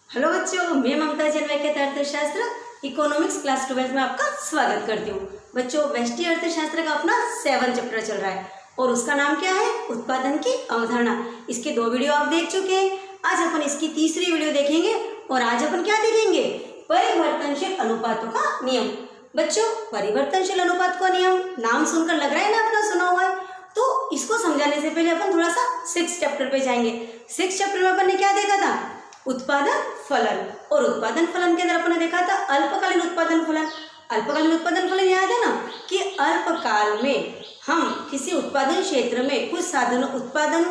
Hello बच्चों, मैं ममता जैन वैकेट अर्थशास्त्र इकोनॉमिक्स क्लास 12 में आपका स्वागत करती हूँ। बच्चों, व्यष्टि अर्थशास्त्र का अपना 7 चैप्टर चल रहा है और उसका नाम क्या है? उत्पादन की अवधारणा। इसके 2 वीडियो आप देख चुके हैं। आज अपन इसकी तीसरी वीडियो देखेंगे और आज अपन क्या देखेंगे? परिवर्तनशील अनुपातों का नियम। बच्चों, परिवर्तनशील अनुपात का नियम नाम सुनकर लग रहा है ना अपना सुना हुआ है, तो इसको समझाने से पहले अपन थोड़ा सा 6 चैप्टर पे जाएंगे। 6 चैप्टर में अपन ने क्या देखा था? उत्पादन फलन। और उत्पादन फलन के अंदर अपन ने देखा था अल्पकालीन उत्पादन फलन। अल्पकालीन उत्पादन फलन याद है ना कि अल्पकाल में हम किसी उत्पादन क्षेत्र में कुछ साधनों उत्पादन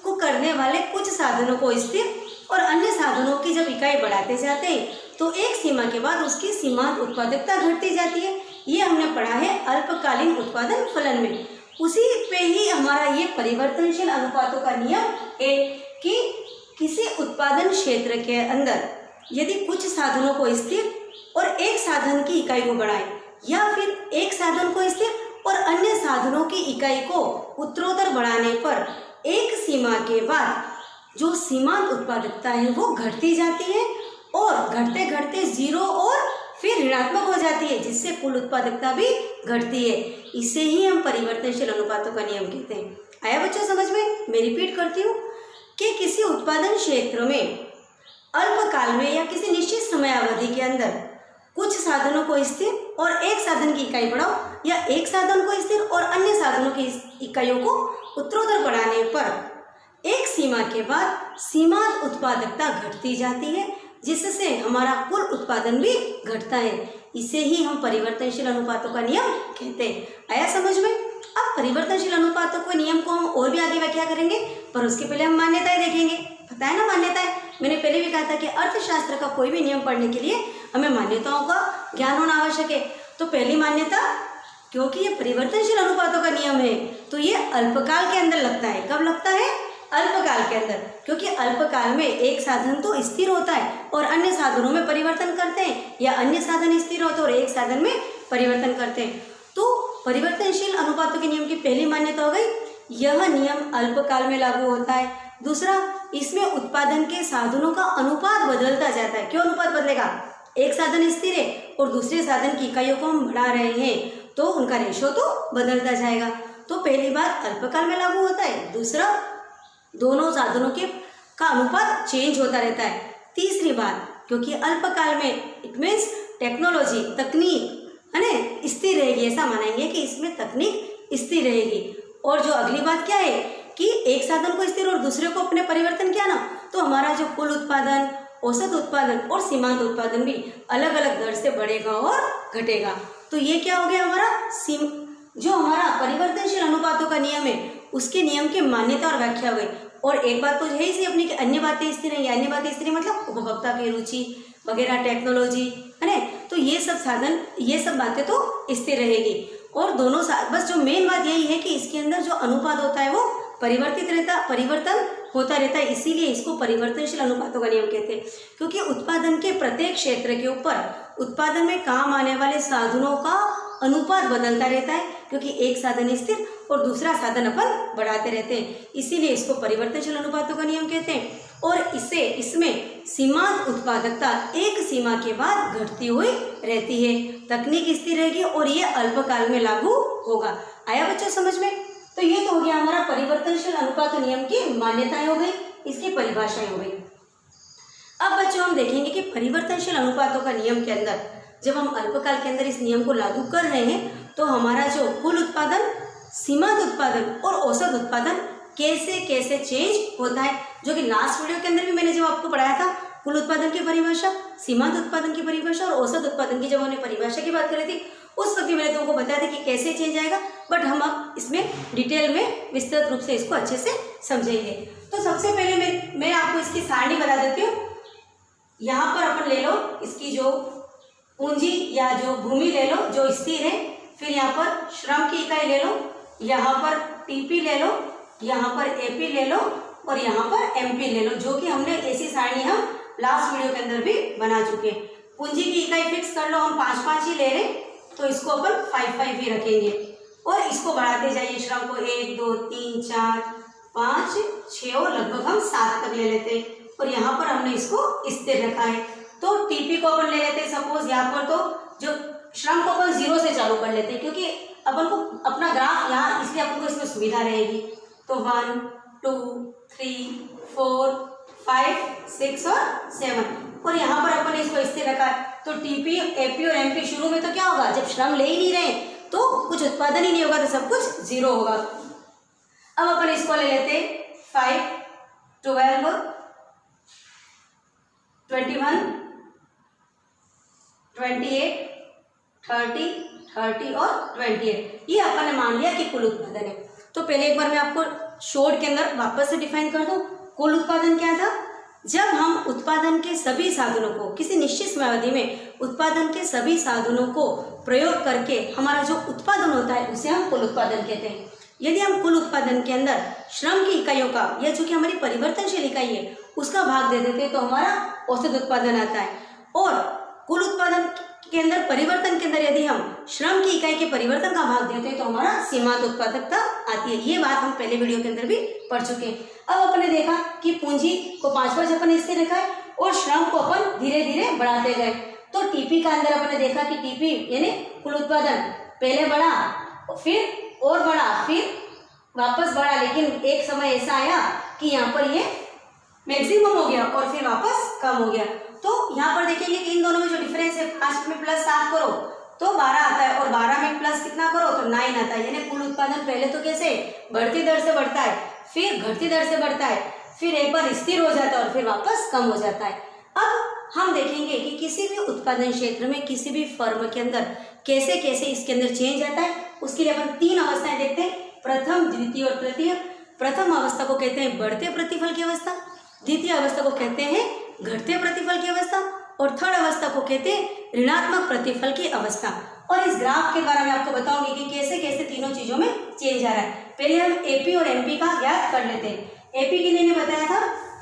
को करने वाले कुछ साधनों को स्थिर और अन्य साधनों की जब इकाई बढ़ाते जाते हैं तो एक सीमा के बाद उसकी सीमांत उत्पादकता घटती जाती है। ये हमने पढ़ा है अल्पकालीन उत्पादन फलन में। उसी पे ही हमारा ये परिवर्तनशील अनुपातों का नियम है कि किसी उत्पादन क्षेत्र के अंदर यदि कुछ साधनों को स्थिर और एक साधन की इकाई को बढ़ाए या फिर एक साधन को स्थिर और अन्य साधनों की इकाई को उत्तरोत्तर बढ़ाने पर एक सीमा के बाद जो सीमांत उत्पादकता है वो घटती जाती है और घटते घटते 0 और फिर ऋणात्मक हो जाती है, जिससे कुल उत्पादकता भी घटती है। इसे ही हम परिवर्तनशील अनुपातों का नियम कहते हैं। आया बच्चों समझ में? मैं रिपीट करती हूँ कि किसी उत्पादन क्षेत्र में अल्पकाल में या किसी निश्चित समय अवधि के अंदर कुछ साधनों को स्थिर और एक साधन की इकाई बढ़ाओ या एक साधन को स्थिर और अन्य साधनों की इकाइयों को उत्तरोत्तर बढ़ाने पर एक सीमा के बाद सीमांत उत्पादकता घटती जाती है, जिससे हमारा कुल उत्पादन भी घटता है। इसे ही हम परिवर्तनशील अनुपातों का नियम कहते हैं। आया समझ में? अब परिवर्तनशील अनुपातों के नियम को हम और भी आगे व्याख्या करेंगे, पर उसके पहले हम मान्यताएं देखेंगे। पता है ना मान्यताएं? मैंने पहले भी कहा था कि अर्थशास्त्र का कोई भी नियम पढ़ने के लिए हमें मान्यताओं का ज्ञान होना आवश्यक है। तो पहली मान्यता, क्योंकि ये परिवर्तनशील अनुपातों का नियम है तो ये अल्पकाल के अंदर लगता है। कब लगता है? अल्पकाल के अंदर, क्योंकि अल्पकाल में एक साधन तो स्थिर होता है और अन्य साधनों में परिवर्तन करते हैं, या अन्य साधन स्थिर होते हैं और एक साधन में परिवर्तन करते हैं। तो परिवर्तनशील अनुपातों के नियम की पहली मान्यता हो गई, यह नियम अल्पकाल में लागू होता है। दूसरा, इसमें उत्पादन के साधनों का अनुपात बदलता जाता है। क्यों अनुपात बदलेगा? एक साधन स्थिर है और दूसरे साधन की इकाइयों को हम बढ़ा रहे हैं तो उनका रेशो तो बदलता जाएगा। तो पहली बात अल्पकाल में लागू होता है। दूसरा, दोनों साधनों के का अनुपात चेंज होता रहता है। तीसरी बात, क्योंकि अल्पकाल में इट मीन्स टेक्नोलॉजी तकनीक है ना स्थिर रहेगी, ऐसा मानेंगे कि इसमें तकनीक स्थिर रहेगी। और जो अगली बात क्या है कि एक साधन को स्थिर और दूसरे को अपने परिवर्तन किया ना, तो हमारा जो कुल उत्पादन, औसत उत्पादन और सीमांत उत्पादन भी अलग अलग दर से बढ़ेगा और घटेगा। तो ये क्या हो गया हमारा जो हमारा परिवर्तनशील अनुपातों का नियम है उसके नियम की मान्यता और व्याख्या हो गई। और एक बात तो है ही अपनी कि अन्य बातें स्थिर हैं। अन्य बातें स्थिर मतलब उपभोक्ता की रुचि वगैरह, टेक्नोलॉजी है ना, तो ये सब साधन, ये सब बातें तो स्थिर रहेगी। और दोनों बस जो मेन बात यही है कि इसके अंदर जो अनुपात होता है वो परिवर्तन होता रहता है। इसीलिए इसको परिवर्तनशील अनुपातों का नियम कहते हैं, क्योंकि उत्पादन के प्रत्येक क्षेत्र के ऊपर उत्पादन में काम आने वाले साधनों का अनुपात बदलता रहता है, क्योंकि एक साधन स्थिर और दूसरा साधन अपन बढ़ाते रहते हैं। इसीलिए इसको परिवर्तनशील अनुपातों का नियम कहते हैं। और इसमें सीमांत उत्पादकता एक सीमा के बाद घटती हुई रहती है, तकनीक स्थिर रहेगी और ये अल्पकाल में लागू होगा। आया बच्चों समझ में? तो ये तो हो गया हमारा परिवर्तनशील अनुपात नियम की मान्यताएं हो गई, इसकी परिभाषाएं हो गई। अब बच्चों हम देखेंगे कि परिवर्तनशील अनुपातों का नियम के अंदर जब हम अल्पकाल के अंदर इस नियम को लागू कर रहे हैं तो हमारा जो कुल उत्पादन, सीमांत उत्पादन और औसत उत्पादन कैसे कैसे चेंज होता है, जो कि लास्ट वीडियो के अंदर भी मैंने जब आपको पढ़ाया था कुल उत्पादन की परिभाषा, सीमांत उत्पादन की परिभाषा और औसत उत्पादन की जब हमने परिभाषा की बात करी थी उस वक्त भी मैंने तुमको बताया था कि कैसे चेंज आएगा। बट हम अब इसमें डिटेल में विस्तृत रूप से इसको अच्छे से समझेंगे। तो सबसे पहले मैं आपको इसकी सारणी बता देती हूँ। यहाँ पर अपन ले लो इसकी जो पूंजी या जो भूमि ले लो जो स्थिर है, फिर यहाँ पर श्रम की इकाई ले लो, यहाँ पर टीपी ले लो, यहाँ पर एपी ले लो और यहाँ पर एमपी ले लो, जो कि हमने ऐसी सारणी हम लास्ट वीडियो के अंदर भी बना चुके हैं। पूंजी की इकाई फिक्स कर लो, हम 5-5 ही ले रहे, तो इसको अपन 5-5 ही रखेंगे और इसको बढ़ाते जाइए श्रम को 1 2 3 4 5 6 और लगभग हम 7 तक ले लेते हैं। और यहाँ पर हमने इसको स्थिर रखा है। तो टीपी को अपन ले लेते हैं सपोज यहाँ पर, तो जो श्रम को अपन 0 से चालू कर लेते हैं क्योंकि अपन को अपना ग्राफ यहाँ, इसलिए अपन को इसमें सुविधा रहेगी। तो 1 2 3 4 5 6 और 7 और यहाँ पर अपन इसको स्थिर रखा है। तो टीपी, एपी और एमपी शुरू में तो क्या होगा, जब श्रम ले ही नहीं रहे तो कुछ उत्पादन ही नहीं होगा, तो सब कुछ 0 होगा। अब अपन इसको ले लेते 5 12 21 28 30 30 और 28, ये अपन ने मान लिया कि कुल उत्पादन है। तो पहले एक बार मैं आपको शॉर्ट के अंदर वापस से डिफाइन कर दूं। कुल उत्पादन क्या था, जब हम उत्पादन के सभी साधनों को किसी निश्चित समयावधि में उत्पादन के सभी साधनों को प्रयोग करके हमारा जो उत्पादन होता है उसे हम कुल उत्पादन कहते हैं। यदि हम कुल उत्पादन के अंदर श्रम की इकाइयों का या जो कि हमारी परिवर्तनशील इकाई है उसका भाग दे देते हैं तो हमारा औसत उत्पादन आता है। और कुल उत्पादन के अंदर परिवर्तन के अंदर यदि हम श्रम की इकाई के परिवर्तन का भाग देते हैं तो हमारा सीमांत उत्पादकता आती है। ये बात हम पहले वीडियो के अंदर भी पढ़ चुके हैं। अब अपन ने देखा कि पूंजी को 5 अपन स्थिर रखा है और श्रम को अपन धीरे धीरे बढ़ाते गए। तो टीपी का अंदर अपन ने देखा कि टीपी यानी कुल उत्पादन पहले बढ़ा, फिर और बढ़ा, फिर वापस बढ़ा, लेकिन एक समय ऐसा आया कि यहाँ पर ये मैक्सिमम हो गया और फिर वापस कम हो गया। तो यहाँ पर देखेंगे कि इन दोनों में जो डिफरेंस है, 5 में प्लस 7 करो तो 12 आता है और 12 में प्लस कितना करो तो 9 आता है। यानी कुल उत्पादन पहले तो कैसे बढ़ती दर से बढ़ता है, फिर घटती दर से बढ़ता है, फिर एक बार स्थिर हो जाता है और फिर वापस कम हो जाता है। अब हम देखेंगे कि किसी भी उत्पादन क्षेत्र में किसी भी फर्म के अंदर कैसे कैसे इसके अंदर चेंज आता है। उसके लिए अपन 3 अवस्थाएं देखते हैं, प्रथम, द्वितीय और तृतीय। प्रथम अवस्था को कहते हैं बढ़ते प्रतिफल की अवस्था, द्वितीय अवस्था को कहते हैं घटते प्रतिफल की अवस्था और थर्ड अवस्था को कहते हैं ऋणात्मक प्रतिफल की अवस्था। और इस ग्राफ के द्वारा मैं आपको बताऊंगी कि कैसे कैसे तीनों चीजों में चेंज आ रहा है। पहले हम एपी और एमपी का ज्ञात कर लेते हैं। एपी के लिए बताया था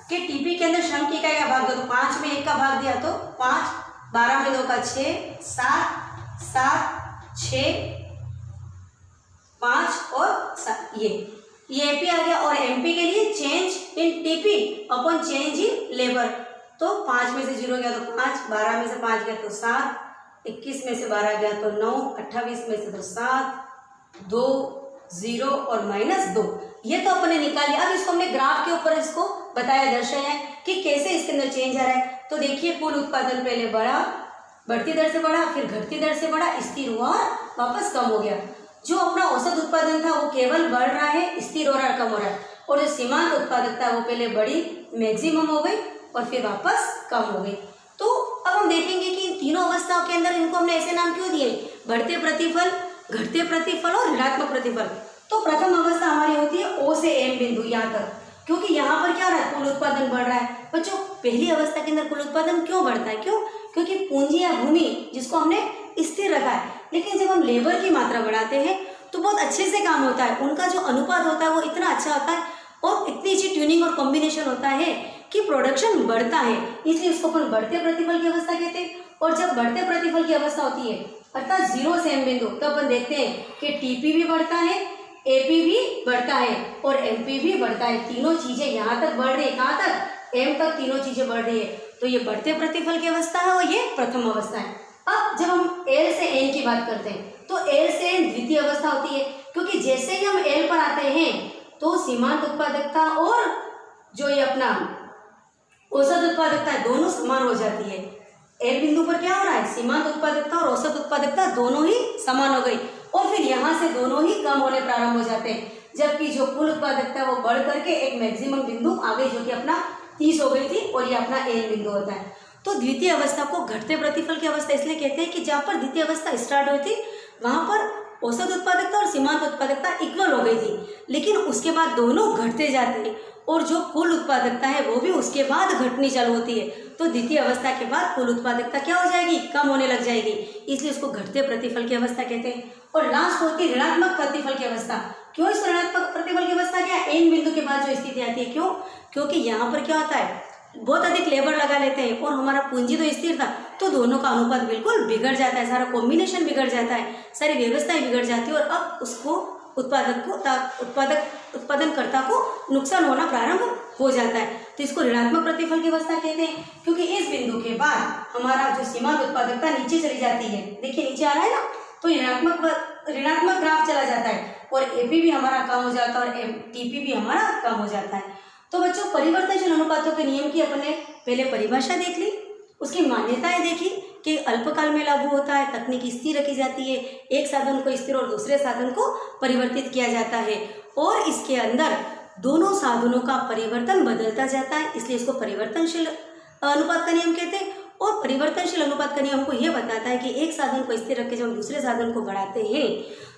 कि टीपी के अंदर श्रम की इकाई का भाग दो, तो 5 में 1 का भाग दिया तो 5, 12 में 2 का 6, 7 7 6 5 और 7, ये एपी आ गया। और एमपी के लिए change in TP upon change in labour, तो 5 में से 0 गया तो 5, 12 में से 5 गया तो 7, 21 में से 12 गया तो 9, 28 में से तो 7, 2 0 और -2, ये तो अपने निकाल लिया। अब इसको हमने ग्राफ के ऊपर इसको बताया, दर्शाया है कि कैसे इसके अंदर चेंज आ रहा है। तो देखिए कुल उत्पादन पहले बढ़ा, बढ़ती दर से बढ़ा, फिर घटती दर से बढ़ा, स्थिर हुआ और वापस कम हो गया। जो अपना औसत उत्पादन था वो केवल बढ़ रहा है, स्थिर हो रहा है, कम हो रहा है। और जो सीमांत उत्पादकता वो पहले बढ़ी, मैक्सिमम हो गई और फिर वापस कम हो गई। तो अब हम देखेंगे कि इन तीनों अवस्थाओं के अंदर इनको हमने ऐसे नाम क्यों दिए, बढ़ते प्रतिफल, घटते प्रतिफल और ऋणात्मक प्रतिफल। तो प्रथम अवस्था हमारी होती है ओ से एम बिंदु यहाँ तक, क्योंकि यहाँ पर क्या हो रहा है, कुल उत्पादन बढ़ रहा है। बच्चों पहली अवस्था के अंदर कुल उत्पादन क्यों बढ़ता है, क्यों, क्योंकि पूंजी या भूमि जिसको हमने स्थिर रखा है, लेकिन जब हम लेबर की मात्रा बढ़ाते हैं तो बहुत अच्छे से काम होता है, उनका जो अनुपात होता है वो इतना अच्छा होता है और इतनी अच्छी ट्यूनिंग और कॉम्बिनेशन होता है कि प्रोडक्शन बढ़ता है, इसलिए उसको अपन बढ़ते प्रतिफल की अवस्था कहते हैं। और जब बढ़ते प्रतिफल की अवस्था होती है अर्थात 0 से एम बिंदु, तो अपन देखते हैं कि टीपी भी बढ़ता है, एपी भी बढ़ता है और एमपी भी बढ़ता है। तीनों चीजें यहाँ तक बढ़ रही है, कहाँ तक, एम तक तीनों चीजें बढ़ रही है। तो ये बढ़ते प्रतिफल की अवस्था है और ये प्रथम अवस्था है। अब जब हम एल से एन की बात करते हैं तो एल से एन द्वितीय अवस्था होती है, क्योंकि जैसे ही हम एल पर आते हैं तो सीमांत उत्पादकता और जो ये अपना औसत उत्पादकता है दोनों समान हो जाती है। एल बिंदु पर क्या हो रहा है, सीमांत उत्पादकता और औसत उत्पादकता दोनों ही समान हो गई और फिर यहाँ से दोनों ही कम होने प्रारंभ हो जाते हैं, जबकि जो कुल उत्पादकता है वो बढ़ करके एक मैक्सिमम बिंदु आ गई जो कि अपना 30 हो गई थी और ये अपना एल बिंदु होता है। तो द्वितीय अवस्था को घटते प्रतिफल की अवस्था इसलिए कहते हैं कि जहाँ पर द्वितीय अवस्था स्टार्ट हुई थी वहाँ पर औसत उत्पादकता और सीमांत उत्पादकता इक्वल हो गई थी, लेकिन उसके बाद दोनों घटते जाते हैं और जो कुल उत्पादकता है वो भी उसके बाद घटनी चालू होती है। तो द्वितीय अवस्था के बाद कुल उत्पादकता क्या हो जाएगी, कम होने लग जाएगी, इसलिए उसको घटते प्रतिफल की अवस्था कहते हैं। और लास्ट होती है ऋणात्मक प्रतिफल की अवस्था। क्यों इस ऋणात्मक प्रतिफल की अवस्था क्या, एन बिंदु के बाद जो स्थिति आती है, क्यों, क्योंकि यहाँ पर क्या होता है, बहुत अधिक लेबर लगा लेते हैं और हमारा पूंजी तो स्थिर था, तो दोनों का अनुपात बिल्कुल बिगड़ जाता है, सारा कॉम्बिनेशन बिगड़ जाता है, सारी व्यवस्थाएं बिगड़ जाती है और अब उसको उत्पादककर्ता को नुकसान होना प्रारंभ हो जाता है। तो इसको ऋणात्मक प्रतिफल की अवस्था कहते हैं, क्योंकि इस बिंदु के बाद हमारा जो सीमांत उत्पादकता नीचे चली जाती है, देखिए नीचे आ रहा है ना, तो ऋणात्मक ग्राफ चला जाता है और एपी भी हमारा कम हो जाता है और टीपी भी हमारा कम हो जाता है। तो बच्चों परिवर्तनशील अनुपातों के नियम की अपने पहले परिभाषा देख ली, उसकी मान्यताएं देखी कि अल्पकाल में लागू होता है, तकनीक स्थिर रखी जाती है, एक साधन को स्थिर और दूसरे साधन को परिवर्तित किया जाता है और इसके अंदर दोनों साधनों का परिवर्तन बदलता जाता है, इसलिए इसको परिवर्तनशील अनुपात का नियम कहते हैं। और परिवर्तनशील अनुपात का नियम हमको यह बताता है कि एक साधन को स्थिर रख के जब हम दूसरे साधन को बढ़ाते हैं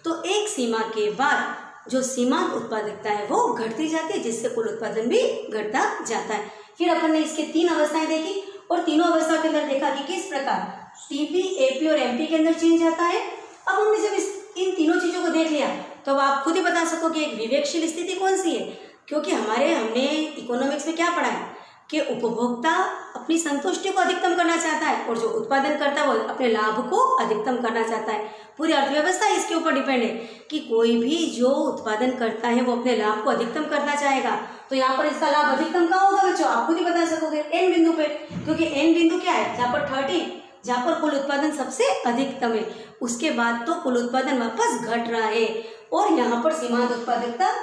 तो एक सीमा के बाद जो सीमांत उत्पादकता है वो घटती जाती है, जिससे कुल उत्पादन भी घटता जाता है। फिर अपन ने इसके 3 अवस्थाएं देखी और तीनों अवस्थाओं के अंदर देखा कि किस प्रकार टीपी, एपी और एमपी के अंदर चेंज आता है। अब हमने जब इन तीनों चीजों को देख लिया तो अब आप खुद ही बता सको कि एक विवेकशील स्थिति कौन सी है, क्योंकि हमने इकोनॉमिक्स में क्या पढ़ा है कि उपभोक्ता अपनी संतुष्टि को अधिकतम करना चाहता है और जो उत्पादन करता है वो अपने लाभ को अधिकतम करना चाहता है। पूरी अर्थव्यवस्था इसके ऊपर डिपेंड है कि कोई भी जो उत्पादन करता है वो अपने लाभ को अधिकतम करना चाहेगा। तो यहाँ पर इसका लाभ अधिकतम कहाँ होगा बच्चों, आप खुद ही बता सकोगे एन बिंदु पे, क्योंकि एन बिंदु क्या है, जहाँ पर 30, जहाँ पर कुल उत्पादन सबसे अधिकतम है, उसके बाद तो कुल उत्पादन वापस घट रहा है और यहाँ पर सीमांत उत्पादकता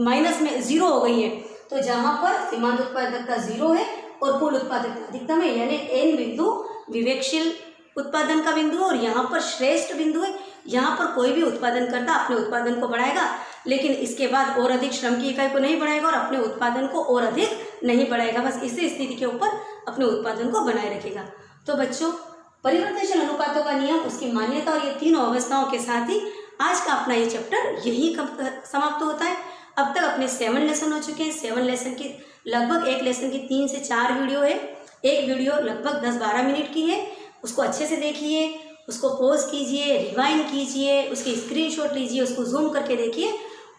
माइनस में 0 हो गई है। तो जहाँ पर सीमांत उत्पादकता 0 है और कुल उत्पादकता अधिकतम है, यानी एन बिंदु विवेकशील उत्पादन का बिंदु और यहाँ पर श्रेष्ठ बिंदु है। यहाँ पर कोई भी उत्पादनकर्ता अपने उत्पादन को बढ़ाएगा, लेकिन इसके बाद और अधिक श्रम की इकाई को नहीं बढ़ाएगा और अपने उत्पादन को और अधिक नहीं बढ़ाएगा, बस इसी स्थिति के ऊपर अपने उत्पादन को बनाए रखेगा। तो बच्चों परिवर्तनशील अनुपातों का नियम, उसकी मान्यता और ये तीनों अवस्थाओं के साथ ही आज का अपना ये चैप्टर यही समाप्त होता है। अब तक अपने 7 लेसन हो चुके हैं। 7 लेसन की लगभग एक लेसन की 3 से 4 वीडियो है, एक वीडियो लगभग 10-12 मिनट की है, उसको अच्छे से देखिए, उसको पॉज कीजिए, रिवाइंड कीजिए, उसकी स्क्रीनशॉट लीजिए, उसको जूम करके देखिए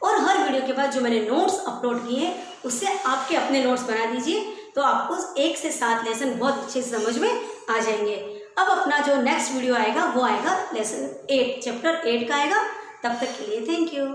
और हर वीडियो के बाद जो मैंने नोट्स अपलोड किए हैं उससे आपके अपने नोट्स बना दीजिए, तो आपको 1 से 7 लेसन बहुत अच्छे से समझ में आ जाएंगे। अब अपना जो नेक्स्ट वीडियो आएगा वो आएगा लेसन 8, चैप्टर 8 का आएगा। तब तक के लिए थैंक यू।